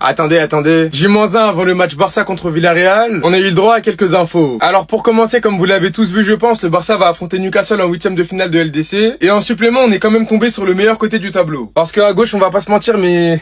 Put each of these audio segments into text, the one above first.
Attendez. J-1 avant le match Barça contre Villarreal, on a eu le droit à quelques infos. Alors pour commencer, comme vous l'avez tous vu je pense, le Barça va affronter Newcastle en 8ème de finale de LDC. Et en supplément, on est quand même tombé sur le meilleur côté du tableau. Parce qu'à gauche, on va pas se mentir, mais...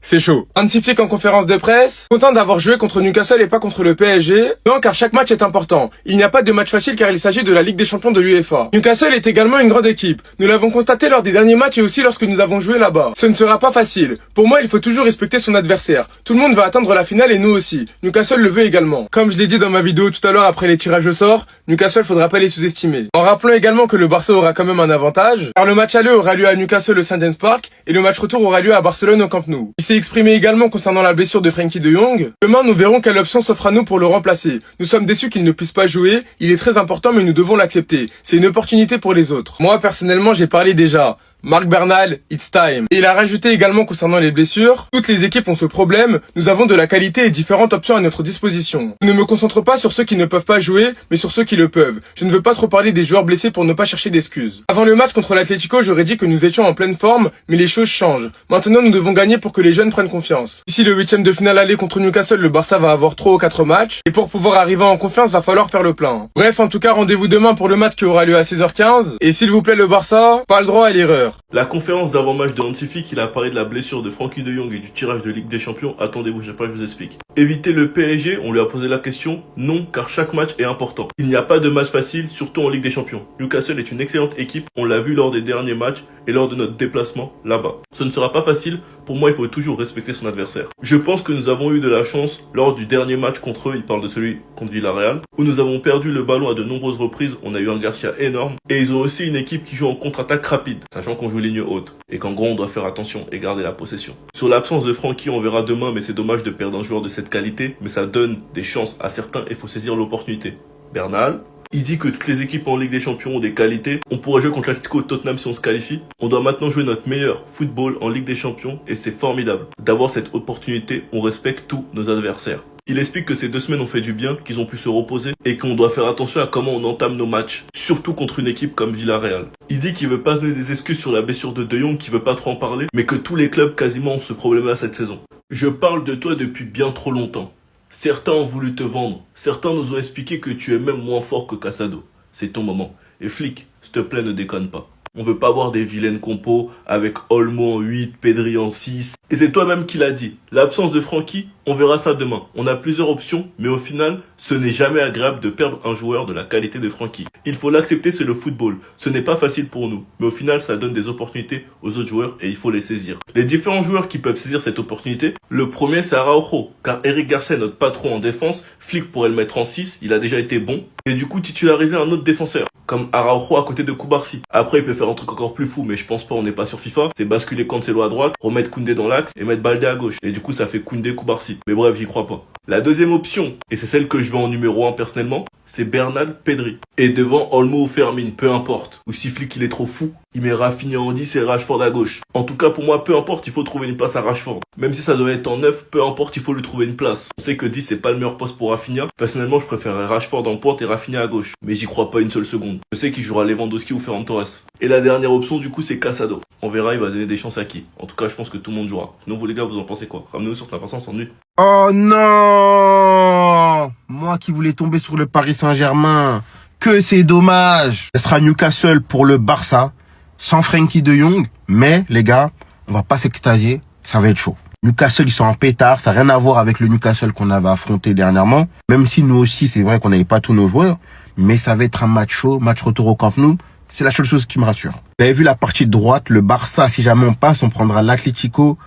c'est chaud. Hansi Flick en conférence de presse, content d'avoir joué contre Newcastle et pas contre le PSG. Non, car chaque match est important. Il n'y a pas de match facile car il s'agit de la Ligue des Champions de l'UEFA. Newcastle est également une grande équipe. Nous l'avons constaté lors des derniers matchs et aussi lorsque nous avons joué là-bas. Ce ne sera pas facile. Pour moi, il faut toujours respecter son adversaire. Tout le monde va attendre la finale et nous aussi. Newcastle le veut également. Comme je l'ai dit dans ma vidéo tout à l'heure après les tirages au sort, Newcastle faudra pas les sous-estimer. En rappelant également que le Barça aura quand même un avantage, car le match aller aura lieu à Newcastle au St James Park et le match retour aura lieu à Barcelone au Camp Nou. Il s'est exprimé également concernant la blessure de Frenkie de Jong. Demain, nous verrons quelle option s'offre à nous pour le remplacer. Nous sommes déçus qu'il ne puisse pas jouer. Il est très important, mais nous devons l'accepter. C'est une opportunité pour les autres. Moi, personnellement, j'ai parlé déjà. Marc Bernal, it's time. Et il a rajouté également concernant les blessures, toutes les équipes ont ce problème, nous avons de la qualité et différentes options à notre disposition. Je ne me concentre pas sur ceux qui ne peuvent pas jouer, mais sur ceux qui le peuvent. Je ne veux pas trop parler des joueurs blessés pour ne pas chercher d'excuses. Avant le match contre l'Atlético, j'aurais dit que nous étions en pleine forme, mais les choses changent. Maintenant, nous devons gagner pour que les jeunes prennent confiance. D'ici le 8ème de finale aller contre Newcastle, le Barça va avoir 3 ou 4 matchs, et pour pouvoir arriver en confiance, va falloir faire le plein. Bref, en tout cas, rendez-vous demain pour le match qui aura lieu à 16h15, et s'il vous plaît le Barça, pas le droit à l'erreur. La conférence d'avant-match de Hansi Flick, il a parlé de la blessure de Frenkie de Jong et du tirage de Ligue des Champions. Attendez-vous, je vous explique. Éviter le PSG, on lui a posé la question. Non, car chaque match est important. Il n'y a pas de match facile, surtout en Ligue des Champions. Newcastle est une excellente équipe, on l'a vu lors des derniers matchs et lors de notre déplacement là-bas. Ce ne sera pas facile, pour moi il faut toujours respecter son adversaire. Je pense que nous avons eu de la chance lors du dernier match contre eux, il parle de celui contre Villarreal, où nous avons perdu le ballon à de nombreuses reprises, on a eu un Garcia énorme, et ils ont aussi une équipe qui joue en contre-attaque rapide, sachant qu'on joue ligne haute, et qu'en gros on doit faire attention et garder la possession. Sur l'absence de Frenkie, on verra demain, mais c'est dommage de perdre un joueur de cette qualité, mais ça donne des chances à certains et il faut saisir l'opportunité. Bernal, il dit que toutes les équipes en Ligue des Champions ont des qualités. On pourra jouer contre l'Atlético Tottenham si on se qualifie. On doit maintenant jouer notre meilleur football en Ligue des Champions et c'est formidable. D'avoir cette opportunité, on respecte tous nos adversaires. Il explique que ces 2 semaines ont fait du bien, qu'ils ont pu se reposer et qu'on doit faire attention à comment on entame nos matchs, surtout contre une équipe comme Villarreal. Il dit qu'il veut pas donner des excuses sur la blessure de Jong, qu'il veut pas trop en parler, mais que tous les clubs quasiment ont ce problème-là cette saison. Je parle de toi depuis bien trop longtemps. Certains ont voulu te vendre. Certains nous ont expliqué que tu es même moins fort que Casado. C'est ton moment. Et Flick, s'il te plaît, ne déconne pas. On veut pas voir des vilaines compos avec Olmo en 8, Pedri en 6. Et c'est toi-même qui l'as dit. L'absence de Frenkie, on verra ça demain. On a plusieurs options, mais au final, ce n'est jamais agréable de perdre un joueur de la qualité de Frenkie. Il faut l'accepter, c'est le football. Ce n'est pas facile pour nous. Mais au final, ça donne des opportunités aux autres joueurs et il faut les saisir. Les différents joueurs qui peuvent saisir cette opportunité, le premier c'est Araujo. Car Eric Garcia, notre patron en défense, Flick pourrait le mettre en 6, il a déjà été bon. Et du coup, titulariser un autre défenseur. Comme Araujo à côté de Koubarsi. Après, il peut faire un truc encore plus fou, mais je pense pas, on n'est pas sur FIFA. C'est basculer Cancelo à droite, remettre Koundé dans l'axe et mettre Baldé à gauche. Et du coup, ça fait Koundé, Koubarsi. Mais bref, j'y crois pas. La deuxième option, et c'est celle que je veux en numéro 1 personnellement, c'est Bernal, Pedri. Et devant Olmo ou Fermin, peu importe. Ou si Flick il est trop fou, il met Rafinha en 10 et Rashford à gauche. En tout cas, pour moi, peu importe, il faut trouver une place à Rashford. Même si ça doit être en 9, peu importe, il faut lui trouver une place. On sait que 10 c'est pas le meilleur poste pour Rafinha. Personnellement, je préférerais Rashford en pointe et Rafinha à gauche. Mais j'y crois pas une seule seconde. Je sais qu'il jouera Lewandowski ou Ferran Torres. Et la dernière option, du coup, c'est Casado. On verra, il va donner des chances à qui. En tout cas, je pense que tout le monde jouera. Sinon, vous les gars, vous en pensez quoi? Ramenez-nous sur Snap, s'ennuie. Oh non! Moi qui voulais tomber sur le Paris Saint-Germain. Que c'est dommage. Ce sera Newcastle pour le Barça, sans Frenkie de Jong. Mais, les gars, on va pas s'extasier. Ça va être chaud. Newcastle, ils sont en pétard. Ça n'a rien à voir avec le Newcastle qu'on avait affronté dernièrement. Même si nous aussi, c'est vrai qu'on n'avait pas tous nos joueurs. Mais ça va être un match chaud, match retour au Camp Nou. C'est la seule chose qui me rassure. Vous avez vu la partie de droite, le Barça, si jamais on passe, on prendra l'Atlético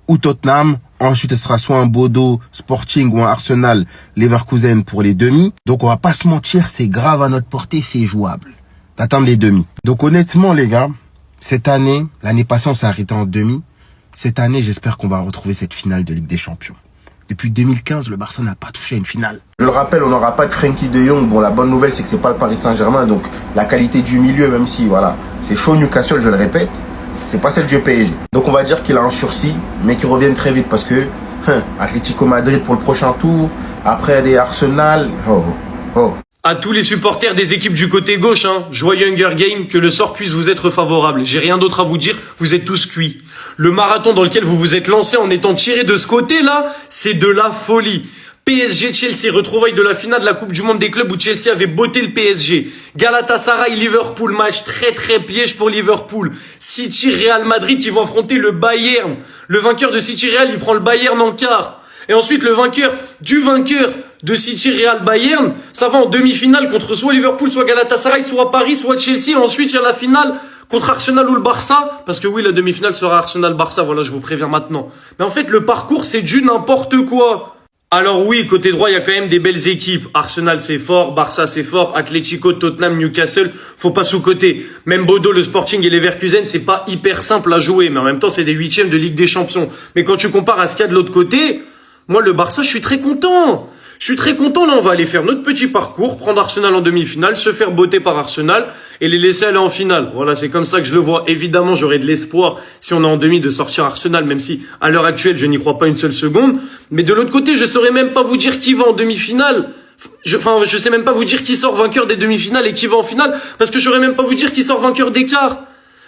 ou Tottenham. Ensuite, ce sera soit un Bodo Sporting ou un Arsenal Leverkusen pour les demi. Donc, on va pas se mentir, c'est grave à notre portée, c'est jouable d'atteindre les demi. Donc, honnêtement, les gars, cette année, l'année passée, on s'est arrêté en demi. Cette année, j'espère qu'on va retrouver cette finale de Ligue des Champions. Depuis 2015, le Barça n'a pas touché à une finale. Je le rappelle, on n'aura pas de Frenkie de Jong. Bon, la bonne nouvelle, c'est que c'est pas le Paris Saint-Germain. Donc, la qualité du milieu, même si, voilà, c'est chaud Newcastle, je le répète, c'est pas celle du PSG. Donc, on va dire qu'il a un sursis, mais qu'il revienne très vite parce que, Atlético Madrid pour le prochain tour, après des Arsenal, À tous les supporters des équipes du côté gauche, joyeux Hunger Game, que le sort puisse vous être favorable. J'ai rien d'autre à vous dire, vous êtes tous cuits. Le marathon dans lequel vous vous êtes lancé en étant tiré de ce côté-là, c'est de la folie. PSG-Chelsea, retrouvailles de la finale de la Coupe du Monde des clubs où Chelsea avait botté le PSG. Galatasaray-Liverpool, match très très piège pour Liverpool. City-Real Madrid, ils vont affronter le Bayern. Le vainqueur de City-Real, il prend le Bayern en quart. Et ensuite, le vainqueur de City-Real Bayern, ça va en demi-finale contre soit Liverpool, soit Galatasaray, soit Paris, soit Chelsea. Et ensuite, il y a la finale contre Arsenal ou le Barça. Parce que oui, la demi-finale sera Arsenal-Barça, voilà, je vous préviens maintenant. Mais en fait, le parcours, c'est du n'importe quoi. Alors oui, côté droit, il y a quand même des belles équipes. Arsenal, c'est fort. Barça, c'est fort. Atlético, Tottenham, Newcastle, faut pas sous-coter. Même Bodo, le Sporting et Leverkusen, c'est pas hyper simple à jouer. Mais en même temps, c'est des huitièmes de Ligue des Champions. Mais quand tu compares à ce qu'il y a de l'autre côté, moi, le Barça, je suis très content. Là, on va aller faire notre petit parcours, prendre Arsenal en demi-finale, se faire botter par Arsenal et les laisser aller en finale. Voilà, c'est comme ça que je le vois. Évidemment, j'aurais de l'espoir, si on est en demi, de sortir Arsenal, même si, à l'heure actuelle, je n'y crois pas une seule seconde. Mais de l'autre côté, je saurais même pas vous dire qui va en demi-finale. Je sais même pas vous dire qui sort vainqueur des demi-finales et qui va en finale, parce que je saurais même pas vous dire qui sort vainqueur des quarts.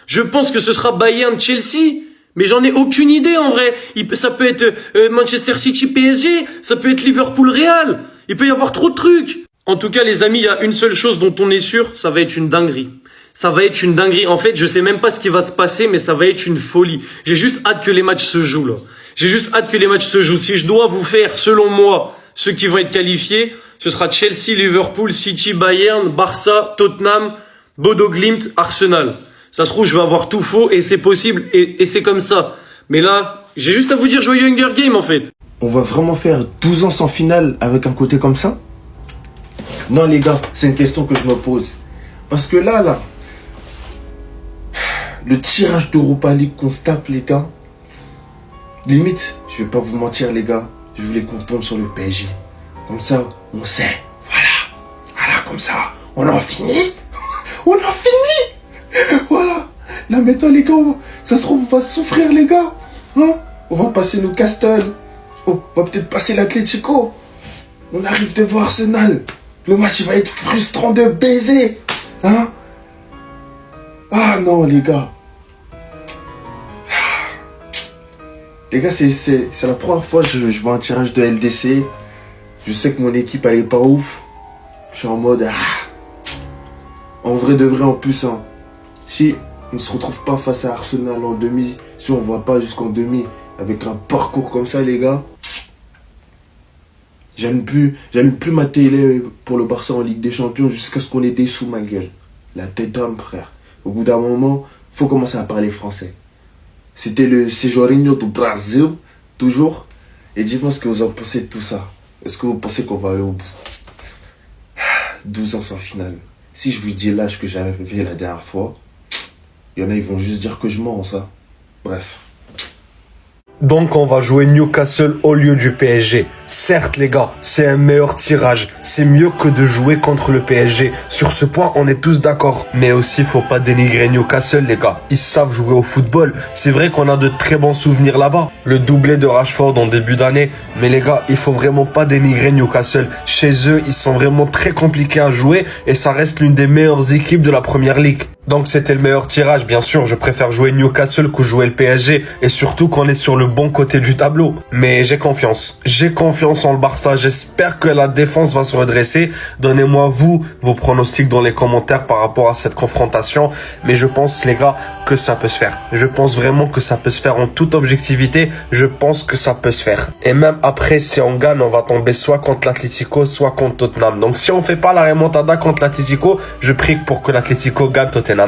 Je pense que ce sera Bayern-Chelsea. Mais j'en ai aucune idée en vrai. Ça peut être Manchester City PSG, ça peut être Liverpool Real. Il peut y avoir trop de trucs. En tout cas les amis, il y a une seule chose dont on est sûr, ça va être une dinguerie. Ça va être une dinguerie. En fait, je sais même pas ce qui va se passer, mais ça va être une folie. J'ai juste hâte que les matchs se jouent là. J'ai juste hâte que les matchs se jouent. Si je dois vous faire, selon moi, ceux qui vont être qualifiés, ce sera Chelsea, Liverpool, City, Bayern, Barça, Tottenham, Bodo Glimt, Arsenal. Ça se trouve, je vais avoir tout faux et c'est possible et c'est comme ça. Mais là, j'ai juste à vous dire joyeux Hunger Game en fait. On va vraiment faire 12 ans sans finale avec un côté comme ça? Non les gars, c'est une question que je me pose. Parce que là, le tirage d'Europa League qu'on se tape les gars, limite, je vais pas vous mentir les gars, je voulais qu'on tombe sur le PSG. Comme ça, on sait. Voilà, comme ça, on en finit. Voilà. Là maintenant les gars, ça se trouve on va souffrir les gars. Hein? On va passer Newcastle. On va peut-être passer l'Atlético. On arrive devant Arsenal. Le match il va être frustrant de baiser. Hein? Ah non les gars. Les gars, c'est la première fois que je vois un tirage de LDC. Je sais que mon équipe elle est pas ouf. Je suis en mode en vrai de vrai en plus hein. Si on ne se retrouve pas face à Arsenal en demi, si on ne va pas jusqu'en demi avec un parcours comme ça les gars, j'aime plus ma télé pour le Barça en Ligue des Champions jusqu'à ce qu'on ait des sous ma gueule. La tête d'homme frère. Au bout d'un moment, faut commencer à parler français. C'était le Sejourinho do Brasil, toujours. Et dites-moi ce que vous en pensez de tout ça. Est-ce que vous pensez qu'on va aller au bout? 12 ans sans finale. Si je vous dis l'âge que j'avais la dernière fois, il y en a, ils vont juste dire que je mens, ça. Bref. Donc on va jouer Newcastle au lieu du PSG. Certes les gars, c'est un meilleur tirage. C'est mieux que de jouer contre le PSG. Sur ce point, on est tous d'accord. Mais aussi, faut pas dénigrer Newcastle les gars. Ils savent jouer au football. C'est vrai qu'on a de très bons souvenirs là-bas. Le doublé de Rashford en début d'année. Mais les gars, il faut vraiment pas dénigrer Newcastle. Chez eux, ils sont vraiment très compliqués à jouer. Et ça reste l'une des meilleures équipes de la Première Ligue. Donc c'était le meilleur tirage, bien sûr, je préfère jouer Newcastle que jouer le PSG, et surtout qu'on est sur le bon côté du tableau. Mais j'ai confiance en le Barça, j'espère que la défense va se redresser. Donnez-moi vos pronostics dans les commentaires par rapport à cette confrontation, mais je pense les gars que ça peut se faire. Je pense vraiment que ça peut se faire en toute objectivité, je pense que ça peut se faire. Et même après, si on gagne, on va tomber soit contre l'Atlético, soit contre Tottenham. Donc si on fait pas la remontada contre l'Atlético, je prie pour que l'Atlético gagne Tottenham.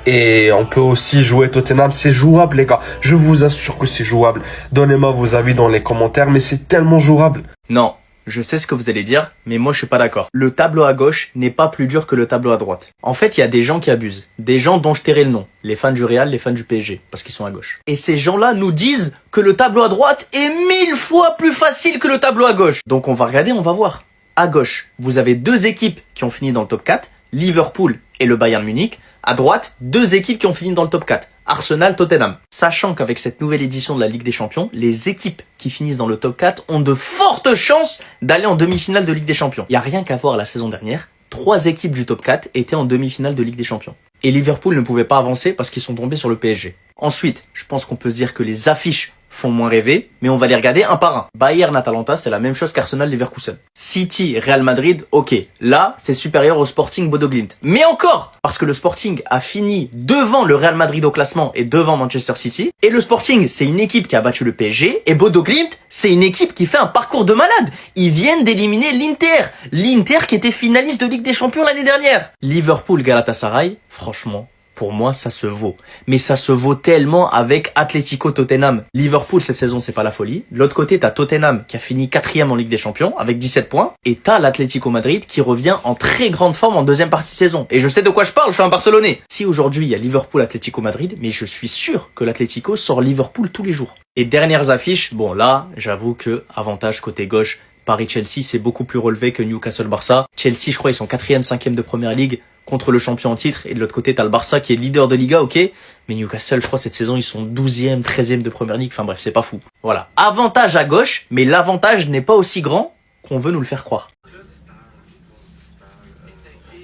Et on peut aussi jouer Tottenham, c'est jouable les gars, je vous assure que c'est jouable. Donnez-moi vos avis dans les commentaires, mais c'est tellement jouable. Non, je sais ce que vous allez dire, mais moi je suis pas d'accord. Le tableau à gauche n'est pas plus dur que le tableau à droite. En fait, il y a des gens qui abusent, des gens dont je tairai le nom, les fans du Real, les fans du PSG, parce qu'ils sont à gauche. Et ces gens-là nous disent que le tableau à droite est 1000 fois plus facile que le tableau à gauche. Donc on va regarder, on va voir. À gauche, vous avez deux équipes qui ont fini dans le top 4, Liverpool et le Bayern Munich. À droite, deux équipes qui ont fini dans le top 4, Arsenal, Tottenham. Sachant qu'avec cette nouvelle édition de la Ligue des Champions, les équipes qui finissent dans le top 4 ont de fortes chances d'aller en demi-finale de Ligue des Champions. Il n'y a rien qu'à voir la saison dernière, 3 équipes du top 4 étaient en demi-finale de Ligue des Champions. Et Liverpool ne pouvait pas avancer parce qu'ils sont tombés sur le PSG. Ensuite, je pense qu'on peut se dire que les affiches font moins rêver, mais on va les regarder un par un. Bayern-Atalanta, c'est la même chose qu'Arsenal-Leverkusen. City-Real Madrid, ok. Là, c'est supérieur au Sporting Bodo-Glimt. Mais encore, parce que le Sporting a fini devant le Real Madrid au classement et devant Manchester City. Et le Sporting, c'est une équipe qui a battu le PSG. Et Bodo-Glimt, c'est une équipe qui fait un parcours de malade. Ils viennent d'éliminer l'Inter. L'Inter qui était finaliste de Ligue des Champions l'année dernière. Liverpool-Galatasaray, franchement, pour moi, ça se vaut. Mais ça se vaut tellement avec Atlético Tottenham. Liverpool, cette saison, c'est pas la folie. De l'autre côté, t'as Tottenham qui a fini 4e en Ligue des Champions avec 17 points. Et t'as l'Atlético Madrid qui revient en très grande forme en deuxième partie de saison. Et je sais de quoi je parle, je suis un Barcelonais. Si aujourd'hui, il y a Liverpool-Atlético Madrid, mais je suis sûr que l'Atlético sort Liverpool tous les jours. Et dernières affiches, bon là, j'avoue que avantage côté gauche, Paris-Chelsea, c'est beaucoup plus relevé que Newcastle-Barça. Chelsea, je crois, ils sont 4e, 5e de Première Ligue contre le champion en titre. Et de l'autre côté, t'as le Barça qui est leader de Liga, ok. Mais Newcastle, je crois, cette saison, ils sont 12e, 13e de Première Ligue. Enfin bref, c'est pas fou. Voilà. Avantage à gauche, mais l'avantage n'est pas aussi grand qu'on veut nous le faire croire.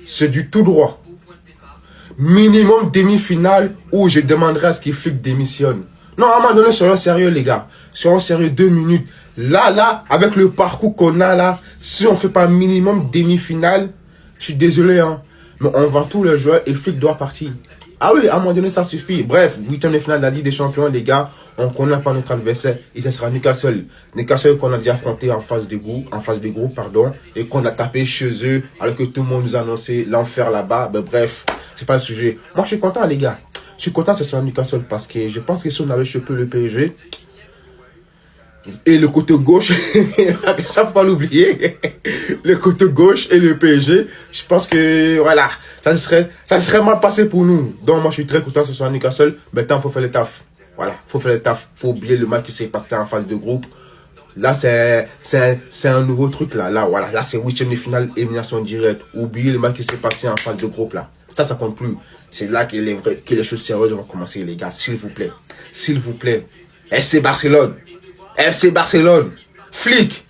C'est du tout droit. Minimum demi-finale où je demanderai à ce qu'il Flick démissionne. Non, à un moment donné, soyons sérieux, les gars. Soyons sérieux 2 minutes. Là, avec le parcours qu'on a là, si on fait pas minimum demi-finale, je suis désolé, hein. Mais on vend tous les joueurs et Flick doit partir. Ah oui, à un moment donné, ça suffit. Bref, 8e de finale de la Ligue des Champions, les gars. On connaît pas notre adversaire. Et ce sera Newcastle. Newcastle qu'on a déjà affronté en phase de groupe, et qu'on a tapé chez eux, alors que tout le monde nous a annoncé l'enfer là-bas. Ben, bref, c'est pas le sujet. Moi, je suis content, les gars. Je suis content que ce soit Newcastle parce que je pense que si on avait chopé le PSG, et le côté gauche, ça faut pas l'oublier, le côté gauche et le PSG, je pense que voilà, ça serait mal passé pour nous. Donc moi je suis très content que ce soit Newcastle. Maintenant faut faire le taf. Voilà, faut faire le taf. Faut oublier le match qui s'est passé en phase de groupe. Là c'est un nouveau truc là. Là voilà, là c'est 8e de finale, élimination directe. Oubliez le match qui s'est passé en phase de groupe là. Ça compte plus. C'est là que les choses sérieuses vont commencer, les gars. S'il vous plaît. FC Barcelone. Flick,